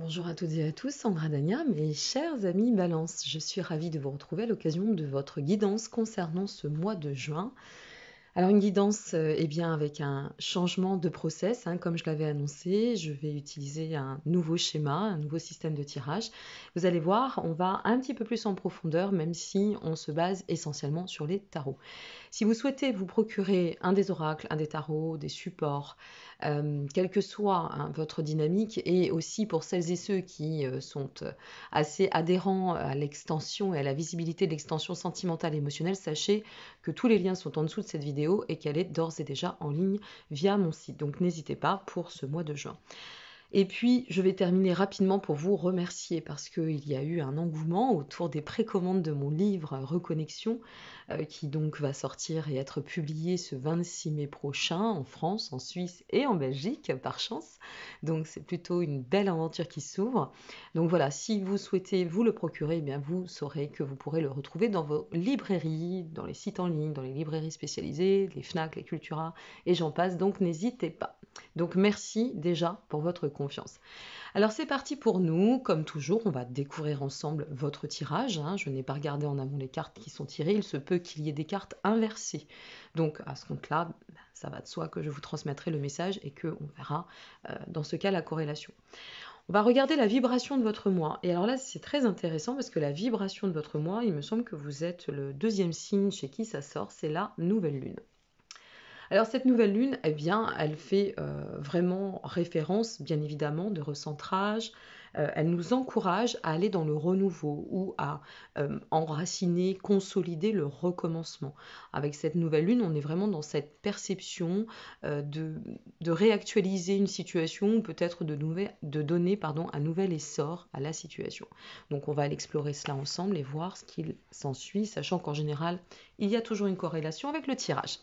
Bonjour à toutes et à tous, Sandra Dania, mes chers amis Balance. Je suis ravie de vous retrouver à l'occasion de votre guidance concernant ce mois de juin. Alors une guidance bien avec un changement de process, comme je l'avais annoncé. Je vais utiliser un nouveau schéma, un nouveau système de tirage. Vous allez voir, on va un petit peu plus en profondeur, même si on se base essentiellement sur les tarots. Si vous souhaitez vous procurer un des oracles, un des tarots, des supports, quelle que soit votre dynamique, et aussi pour celles et ceux qui sont assez adhérents à l'extension et à la visibilité de l'extension sentimentale et émotionnelle, sachez que tous les liens sont en dessous de cette vidéo et qu'elle est d'ores et déjà en ligne via mon site. Donc n'hésitez pas pour ce mois de juin. Et puis, je vais terminer rapidement pour vous remercier parce qu'il y a eu un engouement autour des précommandes de mon livre Reconnexion, qui donc va sortir et être publié ce 26 mai prochain en France, en Suisse et en Belgique, par chance. Donc c'est plutôt une belle aventure qui s'ouvre. Donc voilà, si vous souhaitez vous le procurer, eh bien vous saurez que vous pourrez le retrouver dans vos librairies, dans les sites en ligne, dans les librairies spécialisées, les Fnac, les Cultura, et j'en passe, donc n'hésitez pas. Donc merci déjà pour votre confiance. Alors c'est parti pour nous, comme toujours, on va découvrir ensemble votre tirage. Je n'ai pas regardé en amont les cartes qui sont tirées, il se peut qu'il y ait des cartes inversées. Donc à ce compte-là, ça va de soi que je vous transmettrai le message et qu'on verra dans ce cas la corrélation. On va regarder la vibration de votre mois. Et alors là, c'est très intéressant parce que la vibration de votre mois, il me semble que vous êtes le deuxième signe chez qui ça sort, c'est la nouvelle lune. Alors cette nouvelle lune, eh bien, elle fait vraiment référence, bien évidemment, de recentrage. Elle nous encourage à aller dans le renouveau ou à enraciner, consolider le recommencement. Avec cette nouvelle lune, on est vraiment dans cette perception de réactualiser une situation ou peut-être de donner un nouvel essor à la situation. Donc on va aller explorer cela ensemble et voir ce qu'il s'ensuit, sachant qu'en général, il y a toujours une corrélation avec le tirage.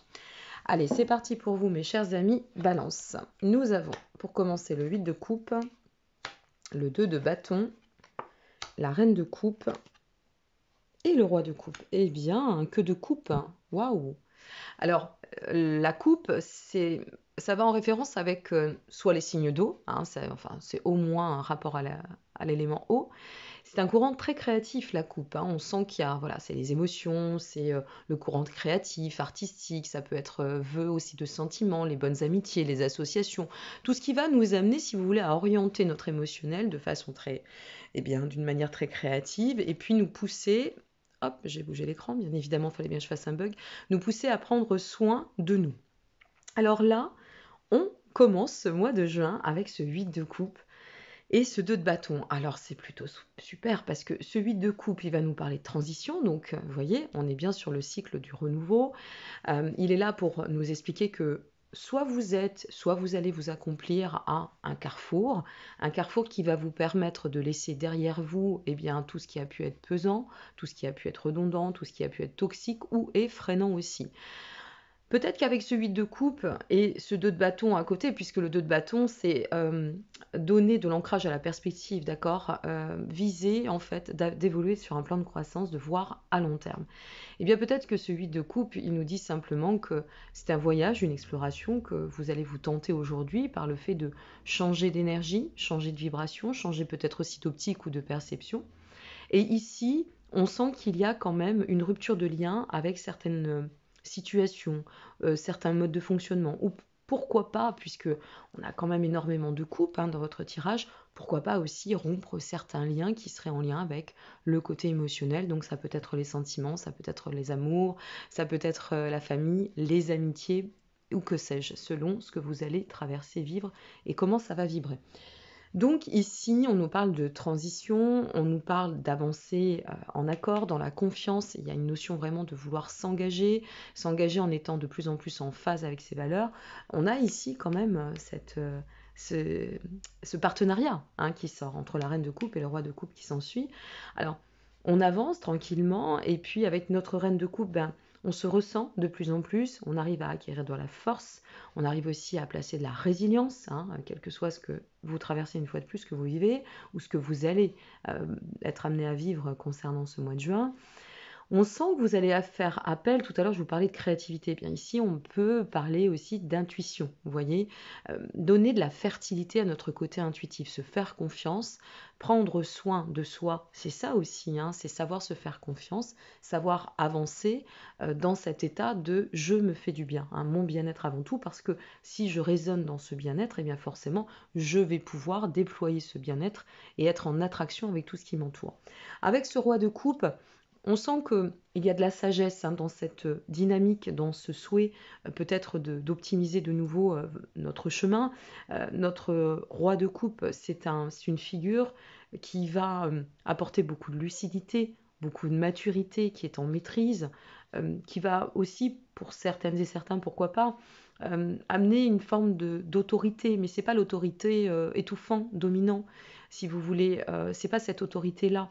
Allez, c'est parti pour vous, mes chers amis Balance. Nous avons, pour commencer, le 8 de coupe, le 2 de bâton, la reine de coupe et le roi de coupe. Eh bien, que de coupe. Waouh. Alors, la coupe, ça va en référence avec soit les signes d'eau, c'est au moins un rapport à l'élément eau. C'est un courant très créatif, la coupe. On sent qu'il y a, voilà, c'est les émotions, c'est le courant créatif, artistique, ça peut être vœu aussi de sentiments, les bonnes amitiés, les associations, tout ce qui va nous amener, si vous voulez, à orienter notre émotionnel de façon d'une manière très créative, et puis nous pousser, hop, j'ai bougé l'écran, bien évidemment, il fallait bien que je fasse un bug, nous pousser à prendre soin de nous. Alors là, on commence ce mois de juin avec ce 8 de coupe, et ce 2 de bâton. Alors c'est plutôt super parce que ce 8 de coupe, il va nous parler de transition. Donc vous voyez, on est bien sur le cycle du renouveau. Il est là pour nous expliquer que soit vous allez vous accomplir à un carrefour qui va vous permettre de laisser derrière vous tout ce qui a pu être pesant, tout ce qui a pu être redondant, tout ce qui a pu être toxique ou effrayant aussi. Peut-être qu'avec ce 8 de coupe et ce 2 de bâton à côté, puisque le 2 de bâton, c'est donner de l'ancrage à la perspective, d'accord, viser en fait d'évoluer sur un plan de croissance, de voir à long terme. Et bien peut-être que ce 8 de coupe, il nous dit simplement que c'est un voyage, une exploration que vous allez vous tenter aujourd'hui par le fait de changer d'énergie, changer de vibration, changer peut-être aussi d'optique ou de perception. Et ici, on sent qu'il y a quand même une rupture de lien avec certaines situations, certains modes de fonctionnement, ou pourquoi pas, puisque on a quand même énormément de coupes dans votre tirage, pourquoi pas aussi rompre certains liens qui seraient en lien avec le côté émotionnel. Donc ça peut être les sentiments, ça peut être les amours, ça peut être la famille, les amitiés, ou que sais-je, selon ce que vous allez traverser, vivre et comment ça va vibrer. Donc ici, on nous parle de transition, on nous parle d'avancer en accord, dans la confiance. Il y a une notion vraiment de vouloir s'engager en étant de plus en plus en phase avec ses valeurs. On a ici quand même ce partenariat qui sort entre la reine de coupe et le roi de coupe qui s'ensuit. Alors, on avance tranquillement et puis avec notre reine de coupe, on se ressent de plus en plus, on arrive à acquérir de la force, on arrive aussi à placer de la résilience, quel que soit ce que vous traversez une fois de plus, ce que vous vivez, ou ce que vous allez être amené à vivre concernant ce mois de juin. On sent que vous allez faire appel, tout à l'heure je vous parlais de créativité, eh bien ici on peut parler aussi d'intuition, vous voyez, donner de la fertilité à notre côté intuitif, se faire confiance, prendre soin de soi, c'est ça aussi, hein, c'est savoir se faire confiance, savoir avancer dans cet état de je me fais du bien, hein, mon bien-être avant tout, parce que si je résonne dans ce bien-être, eh bien forcément je vais pouvoir déployer ce bien-être et être en attraction avec tout ce qui m'entoure. Avec ce roi de coupe, on sent qu'il y a de la sagesse, hein, dans cette dynamique, dans ce souhait peut-être d'optimiser de nouveau notre chemin. Notre roi de coupe, c'est une figure qui va apporter beaucoup de lucidité, beaucoup de maturité, qui est en maîtrise, qui va aussi, pour certaines et certains, pourquoi pas, amener une forme d'autorité, mais c'est pas l'autorité étouffant, dominant, si vous voulez, c'est pas cette autorité-là.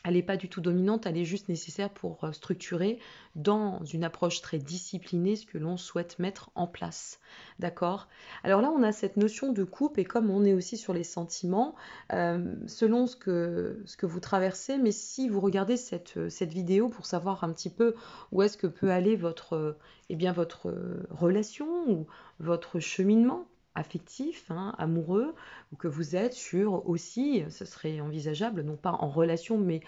Elle n'est pas du tout dominante, elle est juste nécessaire pour structurer dans une approche très disciplinée ce que l'on souhaite mettre en place. D'accord? Alors là, on a cette notion de coupe et comme on est aussi sur les sentiments, selon ce que vous traversez, mais si vous regardez cette vidéo pour savoir un petit peu où est-ce que peut aller votre relation ou votre cheminement affectif, hein, amoureux, ou que vous êtes sur aussi, ce serait envisageable, non pas en relation, mais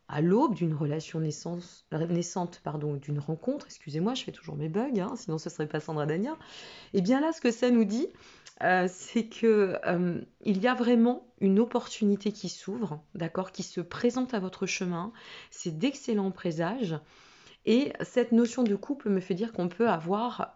à l'aube d'une relation naissante, pardon, d'une rencontre, excusez-moi, je fais toujours mes bugs, hein, sinon ce serait pas Sandra Dania. Et bien là, ce que ça nous dit, c'est que il y a vraiment une opportunité qui s'ouvre, d'accord, qui se présente à votre chemin. C'est d'excellents présages. Et cette notion de couple me fait dire qu'on peut avoir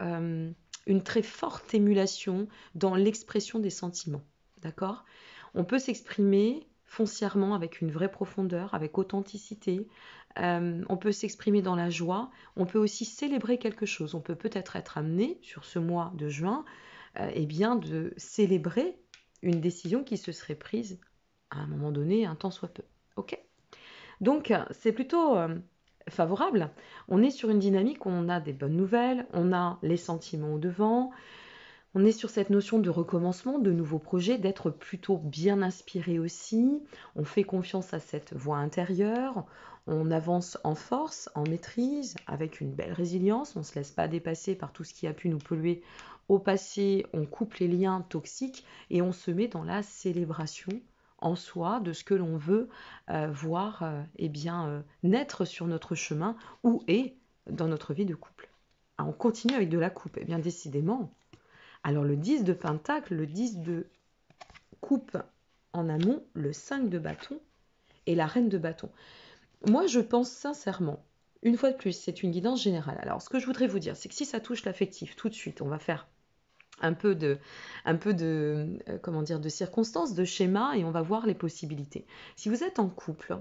une très forte émulation dans l'expression des sentiments. D'accord? On peut s'exprimer foncièrement avec une vraie profondeur, avec authenticité. On peut s'exprimer dans la joie. On peut aussi célébrer quelque chose. On peut peut-être être amené sur ce mois de juin, eh bien, de célébrer une décision qui se serait prise à un moment donné, un temps soit peu. Ok? Donc, c'est plutôt favorable. On est sur une dynamique où on a des bonnes nouvelles, on a les sentiments au devant, on est sur cette notion de recommencement, de nouveaux projets, d'être plutôt bien inspiré aussi. On fait confiance à cette voix intérieure, on avance en force, en maîtrise, avec une belle résilience, on ne se laisse pas dépasser par tout ce qui a pu nous polluer au passé, on coupe les liens toxiques et on se met dans la célébration en soi de ce que l'on veut voir eh bien, naître sur notre chemin ou est dans notre vie de couple. Ah, on continue avec de la coupe, et bien décidément. Alors le 10 de pentacle, le 10 de coupe en amont, le 5 de bâton et la reine de bâton. Moi je pense sincèrement, une fois de plus, c'est une guidance générale. Alors ce que je voudrais vous dire, c'est que si ça touche l'affectif, tout de suite, on va faire comment dire, de circonstances, de schémas, et on va voir les possibilités. Si vous êtes en couple,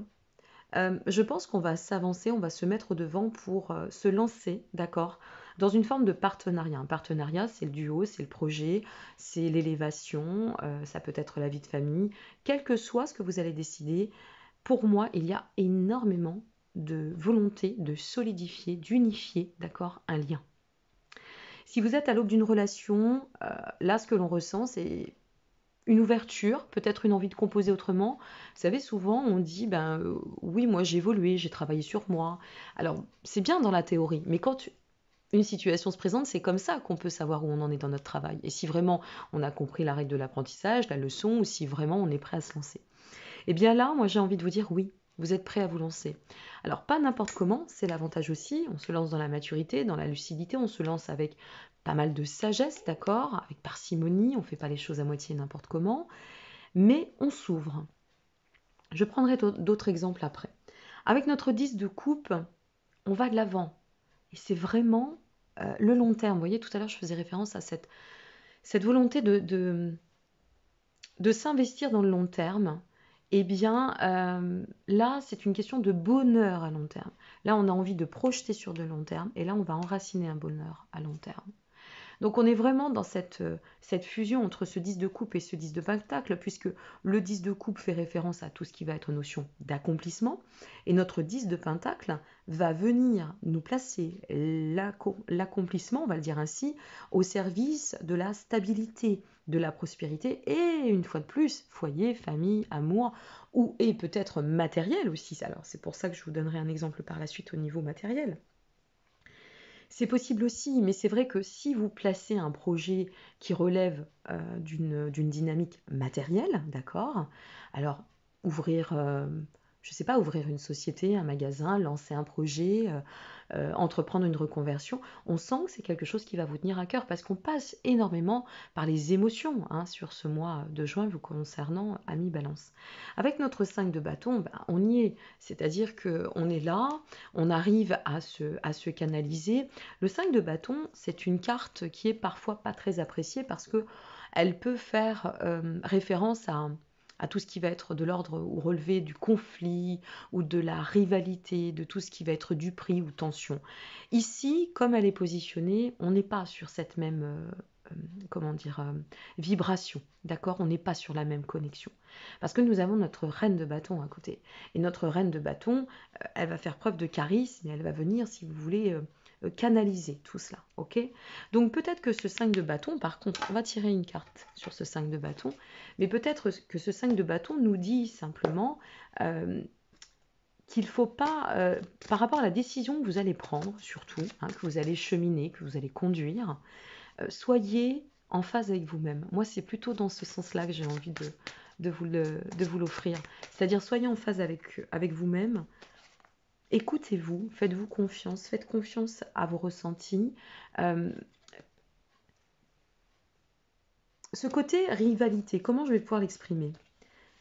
je pense qu'on va s'avancer, on va se mettre au devant pour se lancer, d'accord, dans une forme de partenariat. Un partenariat, c'est le duo, c'est le projet, c'est l'élévation, ça peut être la vie de famille, quel que soit ce que vous allez décider. Pour moi, il y a énormément de volonté de solidifier, d'unifier, d'accord, un lien. Si vous êtes à l'aube d'une relation, là, ce que l'on ressent, c'est une ouverture, peut-être une envie de composer autrement. Vous savez, souvent, on dit, ben oui, moi j'ai évolué, j'ai travaillé sur moi. Alors, c'est bien dans la théorie, mais quand une situation se présente, c'est comme ça qu'on peut savoir où on en est dans notre travail. Et si vraiment on a compris la règle de l'apprentissage, la leçon, ou si vraiment on est prêt à se lancer. Et bien là, moi j'ai envie de vous dire oui, vous êtes prêt à vous lancer. Alors pas n'importe comment, c'est l'avantage aussi, on se lance dans la maturité, dans la lucidité, on se lance avec pas mal de sagesse, d'accord, avec parcimonie, on ne fait pas les choses à moitié n'importe comment, mais on s'ouvre. Je prendrai d'autres exemples après. Avec notre 10 de coupe, on va de l'avant. Et c'est vraiment le long terme. Vous voyez, tout à l'heure, je faisais référence à cette volonté de s'investir dans le long terme. Eh bien, là, c'est une question de bonheur à long terme. Là, on a envie de projeter sur de long terme. Et là, on va enraciner un bonheur à long terme. Donc on est vraiment dans cette fusion entre ce 10 de coupe et ce 10 de pentacle, puisque le 10 de coupe fait référence à tout ce qui va être notion d'accomplissement, et notre 10 de pentacle va venir nous placer l'accomplissement, on va le dire ainsi, au service de la stabilité, de la prospérité, et une fois de plus, foyer, famille, amour, et peut-être matériel aussi. Alors c'est pour ça que je vous donnerai un exemple par la suite au niveau matériel. C'est possible aussi, mais c'est vrai que si vous placez un projet qui relève d'une dynamique matérielle, d'accord? Alors, ouvrir, je ne sais pas, ouvrir une société, un magasin, lancer un projet, entreprendre une reconversion, on sent que c'est quelque chose qui va vous tenir à cœur parce qu'on passe énormément par les émotions hein, sur ce mois de juin vous concernant, Amis Balance. Avec notre 5 de bâton, ben, on y est, c'est-à-dire qu'on est là, on arrive à se canaliser. Le 5 de bâton, c'est une carte qui est parfois pas très appréciée parce que elle peut faire référence à tout ce qui va être de l'ordre ou relevé du conflit ou de la rivalité, de tout ce qui va être du prix ou tension. Ici, comme elle est positionnée, on n'est pas sur cette même comment dire, vibration, d'accord? On n'est pas sur la même connexion. Parce que nous avons notre reine de bâton à côté. Et notre reine de bâton, elle va faire preuve de charisme et elle va venir, si vous voulez, canaliser tout cela, ok? Donc peut-être que ce 5 de bâton, par contre, on va tirer une carte sur ce 5 de bâton, mais peut-être que ce 5 de bâton nous dit simplement qu'il ne faut pas, par rapport à la décision que vous allez prendre, surtout, hein, que vous allez cheminer, que vous allez conduire, soyez en phase avec vous-même. Moi, c'est plutôt dans ce sens-là que j'ai envie de vous l'offrir. C'est-à-dire, soyez en phase avec vous-même. Écoutez-vous, faites-vous confiance, faites confiance à vos ressentis. Ce côté rivalité, comment je vais pouvoir l'exprimer?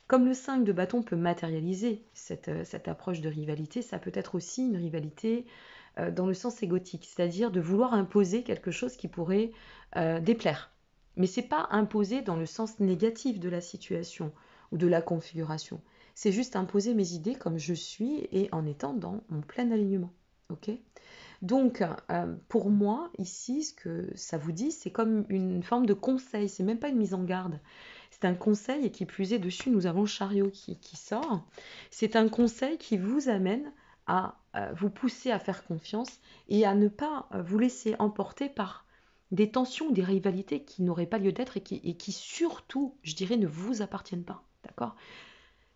Comme le 5 de bâton peut matérialiser cette approche de rivalité, ça peut être aussi une rivalité dans le sens égotique, c'est-à-dire de vouloir imposer quelque chose qui pourrait déplaire. Mais ce n'est pas imposer dans le sens négatif de la situation ou de la configuration. C'est juste imposer mes idées comme je suis et en étant dans mon plein alignement. Okay? Donc, pour moi, ici, ce que ça vous dit, c'est comme une forme de conseil, c'est même pas une mise en garde. C'est un conseil, et qui plus est, dessus, nous avons le chariot qui sort. C'est un conseil qui vous amène à vous pousser à faire confiance et à ne pas vous laisser emporter par des tensions ou des rivalités qui n'auraient pas lieu d'être et qui surtout, je dirais, ne vous appartiennent pas. D'accord?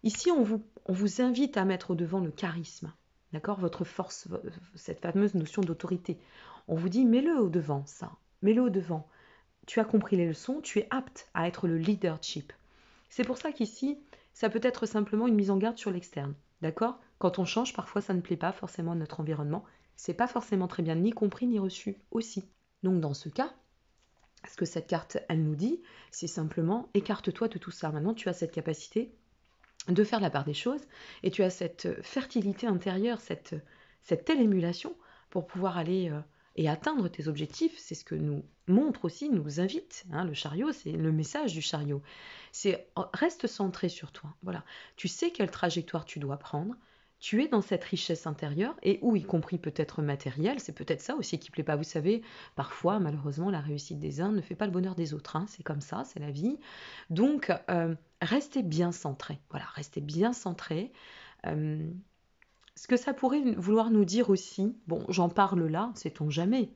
Ici, on vous invite à mettre au devant le charisme, d'accord? Votre force, cette fameuse notion d'autorité. On vous dit, mets-le au devant, ça. Mets-le au devant. Tu as compris les leçons, tu es apte à être le leadership. C'est pour ça qu'ici, ça peut être simplement une mise en garde sur l'externe, d'accord? Quand on change, parfois ça ne plaît pas forcément à notre environnement. C'est pas forcément très bien ni compris ni reçu aussi. Donc dans ce cas, ce que cette carte, elle nous dit, c'est simplement écarte-toi de tout ça. Maintenant, tu as cette capacité de faire la part des choses, et tu as cette fertilité intérieure, cette telle émulation pour pouvoir aller et atteindre tes objectifs. C'est ce que nous montre aussi, nous invite. Hein, le chariot, c'est le message du chariot. C'est reste centré sur toi. Voilà. Tu sais quelle trajectoire tu dois prendre. Tu es dans cette richesse intérieure, et où, y compris peut-être matérielle, c'est peut-être ça aussi qui ne plaît pas. Vous savez, parfois, malheureusement, la réussite des uns ne fait pas le bonheur des autres. Hein, c'est comme ça, c'est la vie. Donc, restez bien centré. Voilà, restez bien centré. Ce que ça pourrait vouloir nous dire aussi, bon, j'en parle là, sait-on jamais,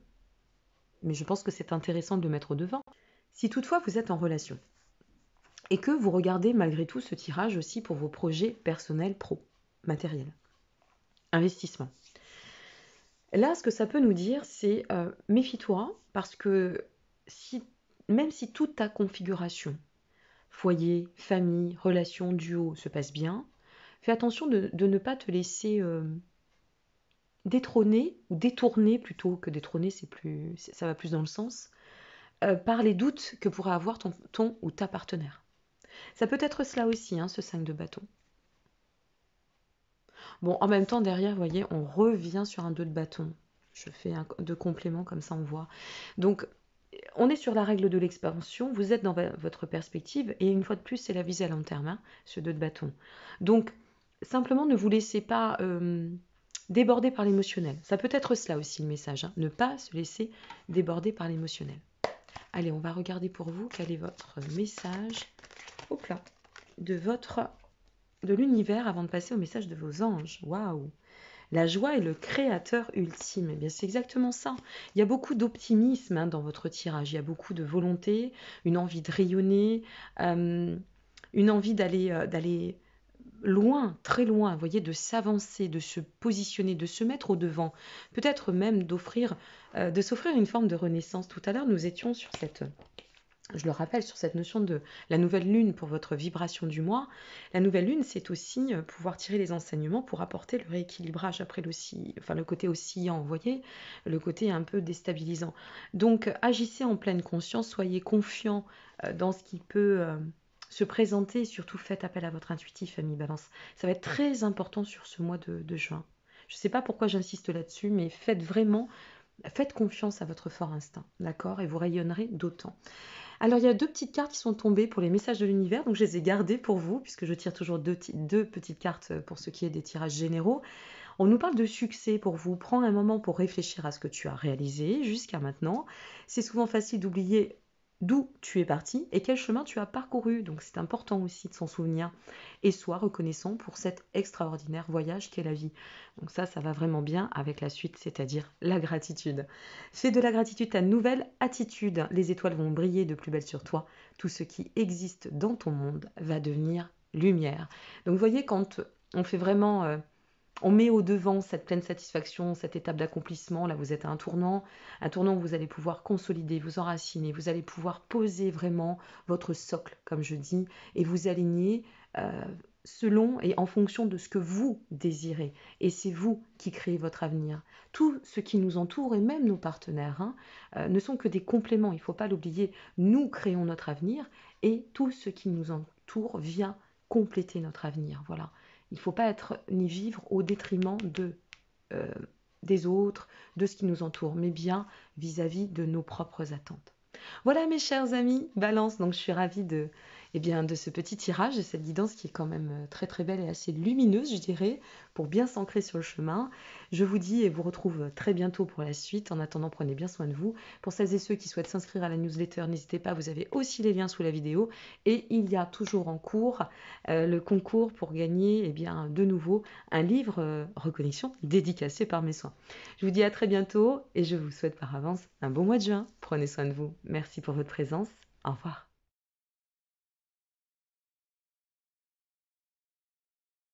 mais je pense que c'est intéressant de le mettre au devant. Si toutefois vous êtes en relation et que vous regardez malgré tout ce tirage aussi pour vos projets personnels, pro, matériels, investissement. Là, ce que ça peut nous dire, c'est méfie-toi parce que même si toute ta configuration, foyer, famille, relation, duo se passe bien, fais attention de ne pas te laisser détrôner ou détourner plutôt que détrôner, ça va plus dans le sens, par les doutes que pourrait avoir ton ou ta partenaire. Ça peut être cela aussi, hein, ce 5 de bâton. Bon, en même temps, derrière, vous voyez, on revient sur un 2 de bâton. Je fais deux compléments, comme ça on voit. Donc, on est sur la règle de l'expansion, vous êtes dans votre perspective, et une fois de plus, c'est la visée à long terme, hein, ce 2 de bâton. Donc, simplement, ne vous laissez pas déborder par l'émotionnel. Ça peut être cela aussi, le message, hein, ne pas se laisser déborder par l'émotionnel. Allez, on va regarder pour vous quel est votre message, hop là, de l'univers avant de passer au message de vos anges. Waouh! La joie est le créateur ultime. Eh bien, c'est exactement ça. Il y a beaucoup d'optimisme dans votre tirage. Il y a beaucoup de volonté, une envie de rayonner, une envie d'aller loin, très loin, vous voyez, de s'avancer, de se positionner, de se mettre au devant, peut-être même de s'offrir une forme de renaissance. Tout à l'heure, nous étions sur je le rappelle, sur cette notion de la nouvelle lune pour votre vibration du mois. La nouvelle lune, c'est aussi pouvoir tirer les enseignements pour apporter le rééquilibrage après le côté oscillant, vous voyez, le côté un peu déstabilisant. Donc, agissez en pleine conscience, soyez confiant dans ce qui peut se présenter, et surtout faites appel à votre intuitif, famille Balance. Ça va être très important sur ce mois de juin. Je ne sais pas pourquoi j'insiste là-dessus, mais faites confiance à votre fort instinct, d'accord? Et vous rayonnerez d'autant. Alors, il y a deux petites cartes qui sont tombées pour les messages de l'univers, donc je les ai gardées pour vous, puisque je tire toujours deux petites cartes pour ce qui est des tirages généraux. On nous parle de succès pour vous. Prends un moment pour réfléchir à ce que tu as réalisé jusqu'à maintenant. C'est souvent facile d'oublier d'où tu es parti et quel chemin tu as parcouru. Donc c'est important aussi de s'en souvenir. Et sois reconnaissant pour cet extraordinaire voyage qu'est la vie. Donc ça va vraiment bien avec la suite, c'est-à-dire la gratitude. Fais de la gratitude ta nouvelle attitude. Les étoiles vont briller de plus belle sur toi. Tout ce qui existe dans ton monde va devenir lumière. Donc vous voyez, quand on fait vraiment... on met au devant cette pleine satisfaction, cette étape d'accomplissement. Là, vous êtes à un tournant où vous allez pouvoir consolider, vous enraciner, vous allez pouvoir poser vraiment votre socle, comme je dis, et vous aligner euh, selon et en fonction de ce que vous désirez. Et c'est vous qui créez votre avenir. Tout ce qui nous entoure, et même nos partenaires, ne sont que des compléments. Il ne faut pas l'oublier. Nous créons notre avenir et tout ce qui nous entoure vient compléter notre avenir. Voilà. Il ne faut pas être ni vivre au détriment euh, des autres, de ce qui nous entoure, mais bien vis-à-vis de nos propres attentes. Voilà mes chers amis, Balance, donc je suis ravie de ce petit tirage, de cette guidance qui est quand même très très belle et assez lumineuse, je dirais, pour bien s'ancrer sur le chemin. Je vous dis et vous retrouve très bientôt pour la suite. En attendant, prenez bien soin de vous. Pour celles et ceux qui souhaitent s'inscrire à la newsletter, n'hésitez pas, vous avez aussi les liens sous la vidéo. Et il y a toujours en cours le concours pour gagner de nouveau un livre Reconnexion dédicacé par mes soins. Je vous dis à très bientôt et je vous souhaite par avance un bon mois de juin. Prenez soin de vous. Merci pour votre présence. Au revoir.